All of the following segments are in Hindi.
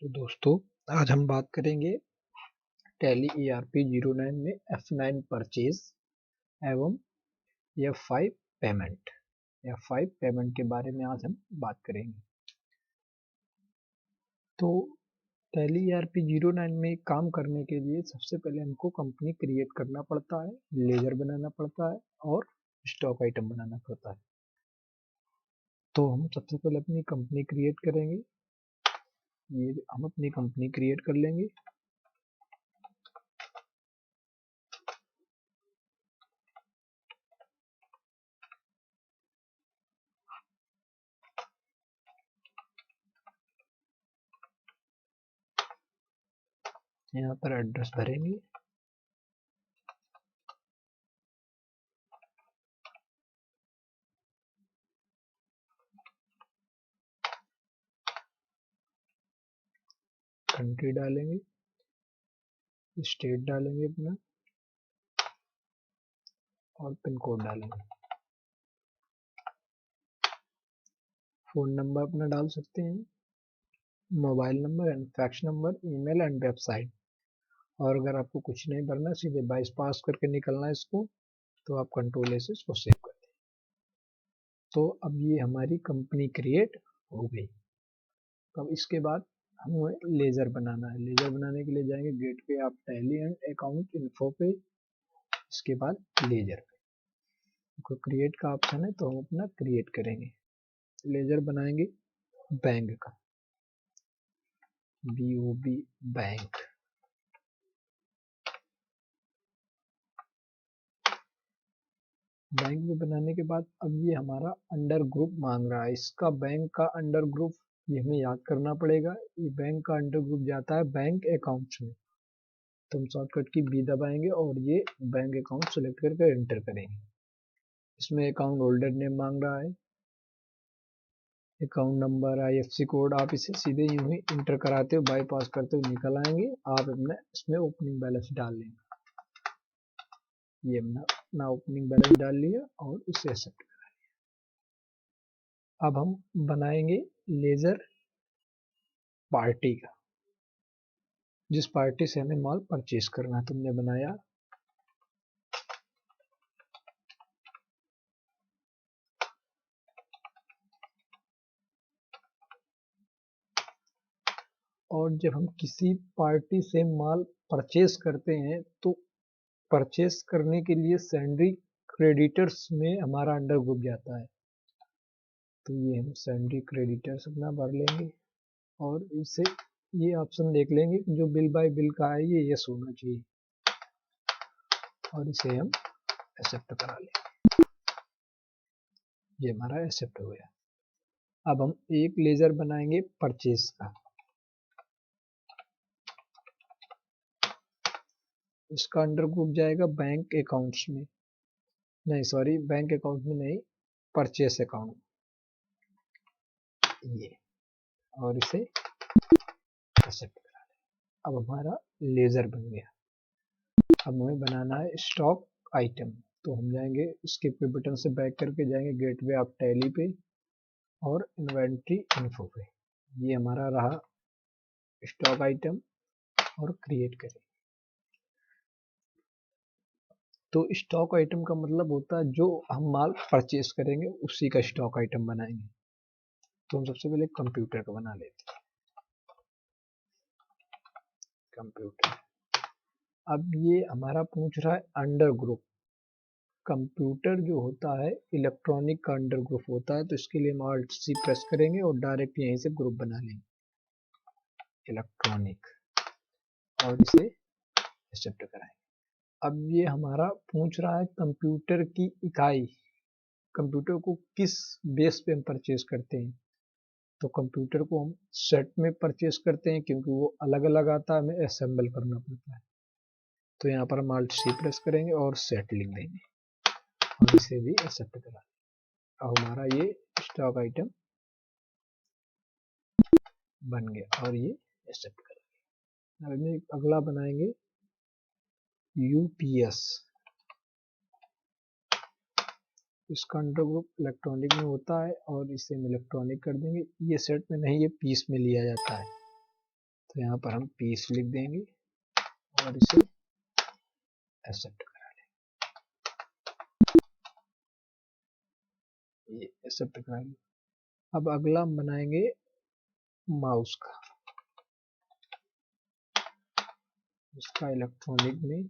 तो दोस्तों, आज हम बात करेंगे टैली ERP 09 में F9 परचेज एवं F5 पेमेंट के बारे में आज हम बात करेंगे। तो टैली ERP 09 में काम करने के लिए सबसे पहले हमको कंपनी क्रिएट करना पड़ता है, लेजर बनाना पड़ता है और स्टॉक आइटम बनाना पड़ता है। तो हम सबसे पहले अपनी कंपनी क्रिएट करेंगे। ये हम अपनी कंपनी क्रिएट कर लेंगे। यहाँ पर एड्रेस भरेंगे। कंट्री डालेंगे, स्टेट डालेंगे अपना और पिन कोड डालेंगे। फ़ोन नंबर अपना डाल सकते हैं, mobile number and fax number, email and website. और अगर आपको कुछ नहीं भरना, सीधे बाईस पास करके निकलना है इसको, तो आप कंट्रोल ए से इसको सेव कर दें। तो अब ये हमारी कंपनी क्रिएट हो गई। तो अब इसके बाद हमें लेजर बनाना है। लेजर बनाने के लिए जाएंगे गेट पे, आप टैली एंड अकाउंट इन्फो पे, इसके बाद लेजर पे क्रिएट का ऑप्शन है, तो हम अपना क्रिएट करेंगे। लेजर बनाएंगे बैंक का, BOB बैंक। बैंक में बनाने के बाद अब ये हमारा अंडर ग्रुप मांग रहा है। इसका बैंक का अंडर ग्रुप ये हमें याद करना पड़ेगा। ये बैंक का अंडर ग्रुप जाता है बैंक अकाउंट्स में। तो हम शॉर्टकट की बी दबाएंगे और ये बैंक अकाउंट सेलेक्ट करके एंटर करेंगे। इसमें अकाउंट होल्डर नेम मांग रहा है, अकाउंट नंबर, IFSC कोड। आप इसे सीधे यूं ही इंटर कराते हो, बाईपास करते हुए निकल आएंगे। आप अपने इसमें ओपनिंग बैलेंस डाल लेंगे। ये अपना ओपनिंग बैलेंस डाल लिया और इसे एक्सेप्ट। अब हम बनाएंगे लेजर पार्टी का, जिस पार्टी से हमें माल परचेज करना है। तुमने बनाया और जब हम किसी पार्टी से माल परचेज करते हैं तो परचेज करने के लिए सैंड्री क्रेडिटर्स में हमारा अंडर ग्रुप जाता है। तो ये हम सैंड्री क्रेडिटर्स अपना भर लेंगे और इसे ये ऑप्शन देख लेंगे जो बिल बाय बिल का है, ये यस होना चाहिए और इसे हम एक्सेप्ट करा लेंगे। ये हमारा एक्सेप्ट हो गया। अब हम एक लेजर बनाएंगे परचेज का। इसका अंडर ग्रुप जाएगा बैंक अकाउंट्स में, नहीं सॉरी, बैंक अकाउंट में नहीं, परचेस अकाउंट ये, और इसे एक्सेप्ट करा लें। अब हमारा लेजर बन गया। अब हमें बनाना है स्टॉक आइटम। तो हम जाएंगे स्किप के बटन से बैक करके जाएंगे गेटवे ऑफ टैली पे और इन्वेंट्री इन्फो पे। ये हमारा रहा स्टॉक आइटम और क्रिएट करें। तो स्टॉक आइटम का मतलब होता है जो हम माल परचेज करेंगे उसी का स्टॉक आइटम बनाएंगे। तो हम सबसे पहले कंप्यूटर का बना लेते हैं। कंप्यूटर, अब ये हमारा पूछ रहा है अंडर ग्रुप। कंप्यूटर जो होता है इलेक्ट्रॉनिक का अंडर ग्रुप होता है, तो इसके लिए हम Alt C प्रेस करेंगे और डायरेक्ट यहीं से ग्रुप बना लेंगे इलेक्ट्रॉनिक और इसे एक्सेप्ट कराएंगे। अब ये हमारा पूछ रहा है कंप्यूटर की इकाई, कंप्यूटर को किस बेस पे हम परचेज करते हैं। तो कंप्यूटर को हम सेट में परचेज करते हैं क्योंकि वो अलग अलग आता है, हमें असेंबल करना पड़ता है। तो यहाँ पर हम Alt C प्रेस करेंगे और सेट लिख देंगे और इसे भी एक्सेप्ट करा। अब हमारा ये स्टॉक आइटम बन गया और ये एक्सेप्ट करेंगे। अब अगला बनाएंगे UPS। इसका अंडर ग्रुप इलेक्ट्रॉनिक में होता है और इसे हम इलेक्ट्रॉनिक कर देंगे। ये सेट में नहीं, ये पीस में लिया जाता है। तो यहाँ पर हम पीस लिख देंगे और इसे एक्सेप्ट करा लेंगे, ये एक्सेप्ट करा लेंगे। अब अगला हम बनाएंगे माउस का, इसका इलेक्ट्रॉनिक में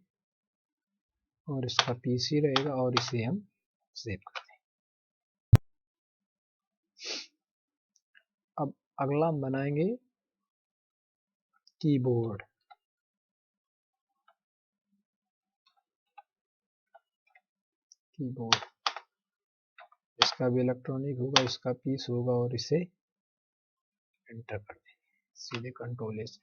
और इसका पीसी रहेगा और इसे हम सेव कर देंगे। अब अगला हम बनाएंगे कीबोर्ड, इसका भी इलेक्ट्रॉनिक होगा, इसका पीस होगा और इसे एंटर कर देंगे, सीधे कंट्रोल से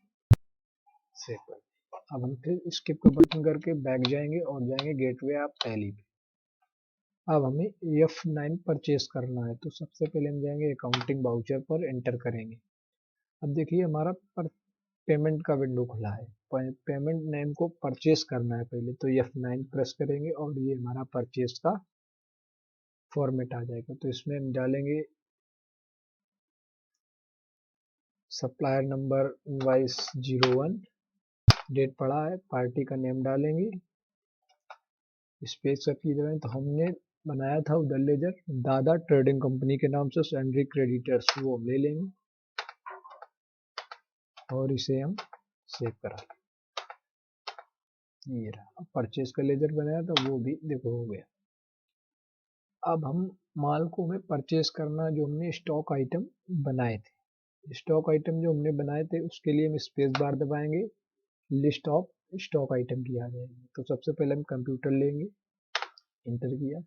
सेव कर देंगे। अब हम फिर स्किप का बटन करके बैक जाएंगे और जाएंगे गेटवे ऑफ टैली पे। अब हमें F9 परचेस करना है, तो सबसे पहले हम जाएंगे अकाउंटिंग वाउचर पर, एंटर करेंगे। अब देखिए हमारा पेमेंट का विंडो खुला है, पेमेंट नेम को परचेस करना है पहले, तो F9 प्रेस करेंगे और ये हमारा परचेस का फॉर्मेट आ जाएगा। तो इसमें हम डालेंगे सप्लायर नंबर इनवाइस 01, डेट पड़ा है, पार्टी का नेम डालेंगे, स्पेस की जगह तो हमने बनाया था उधर लेजर दादा ट्रेडिंग कंपनी के नाम से सैंड्री क्रेडिटर्स, वो हम ले लेंगे और इसे हम सेव करा लेंगे। ये रहा, परचेज का लेजर बनाया था वो भी देखो हो गया। अब हम माल को हमें परचेज करना, जो हमने स्टॉक आइटम बनाए थे, स्टॉक आइटम जो हमने बनाए थे उसके लिए हम स्पेस बार दबाएंगे, लिस्ट ऑफ स्टॉक आइटम की आ जाएगी। तो सबसे पहले हम कंप्यूटर लेंगे, इंटर किया।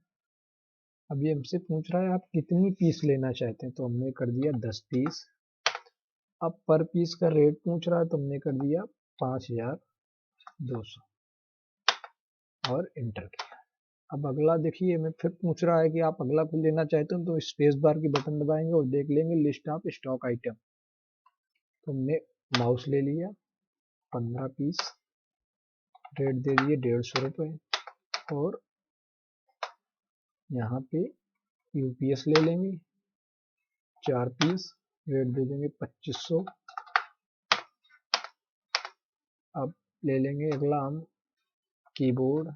अब ये हमसे पूछ रहा है आप कितनी पीस लेना चाहते हैं, तो हमने कर दिया 10 पीस। अब पर पीस का रेट पूछ रहा है तो हमने कर दिया 5200 और इंटर किया। अब अगला देखिए हमें फिर पूछ रहा है कि आप अगला कुछ लेना चाहते हो, तो स्पेस बार की बटन दबाएंगे और देख लेंगे लिस्ट ऑफ स्टॉक आइटम। तो हमने माउस ले लिया 15 पीस, रेट दे दिए 150 रुपये और यहाँ पे यूपीएस ले लेंगे 4 पीस, रेट दे देंगे 2500। अब ले लेंगे अगला हम कीबोर्ड,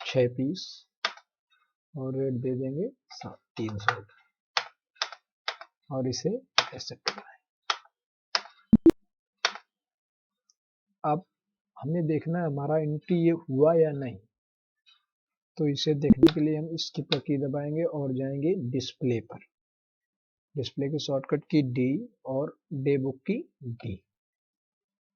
6 पीस और रेट दे देंगे 300 और इसे एक्सेप्ट कराएं। अब हमें देखना है हमारा एंट्री ये हुआ या नहीं, तो इसे देखने के लिए हम स्किप की दबाएंगे और जाएंगे डिस्प्ले पर, डिस्प्ले की शॉर्टकट की डी और डे बुक की डी।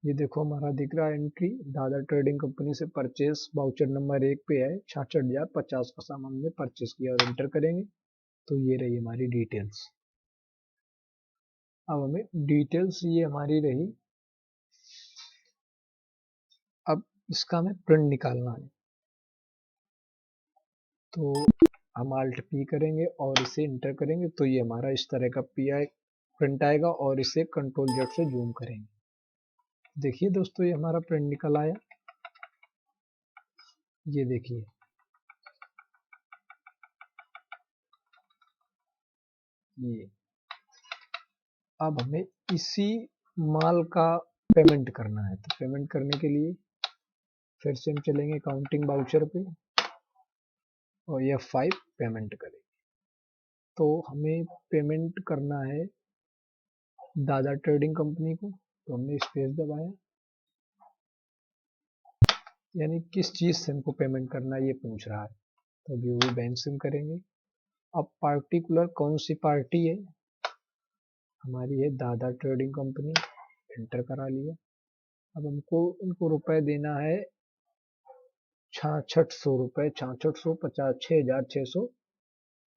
ये देखो हमारा दिख रहा है एंट्री, दादा ट्रेडिंग कंपनी से परचेस वाउचर नंबर 1 पे है 66,050 का सामान हमने परचेस किया और एंटर करेंगे तो ये रही हमारी डिटेल्स। अब हमें डिटेल्स ये हमारी रही, अब इसका हमें प्रिंट निकालना है, तो हम Alt P करेंगे और इसे इंटर करेंगे तो ये हमारा इस तरह का PI प्रिंट आएगा और इसे कंट्रोल Z से जूम करेंगे। देखिए दोस्तों ये हमारा प्रिंट निकल आया, ये देखिए। ये अब हमें इसी माल का पेमेंट करना है, तो पेमेंट करने के लिए फिर से हम चलेंगे काउंटिंग वाउचर पे और F5 पेमेंट करेंगे। तो हमें पेमेंट करना है दादा ट्रेडिंग कंपनी को, तो हमने स्पेस दबाया, यानी किस चीज़ से हमको पेमेंट करना है ये पूछ रहा है, तो अभी वो बैंक से हम करेंगे। अब पार्टिकुलर कौन सी पार्टी है, हमारी है दादा ट्रेडिंग कंपनी, एंटर करा लिया। अब हमको इनको रुपए देना है 6600 रुपये, 6650,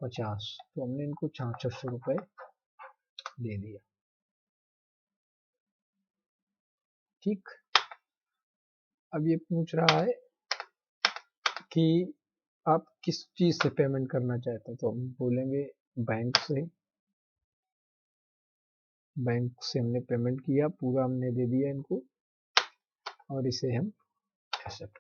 6650, तो हमने इनको 6600 रुपये दे दिया। ठीक, अब ये पूछ रहा है कि आप किस चीज़ से पेमेंट करना चाहते हैं, तो हम बोलेंगे बैंक से। बैंक से हमने पेमेंट किया, पूरा हमने दे दिया इनको और इसे हम एक्सेप्ट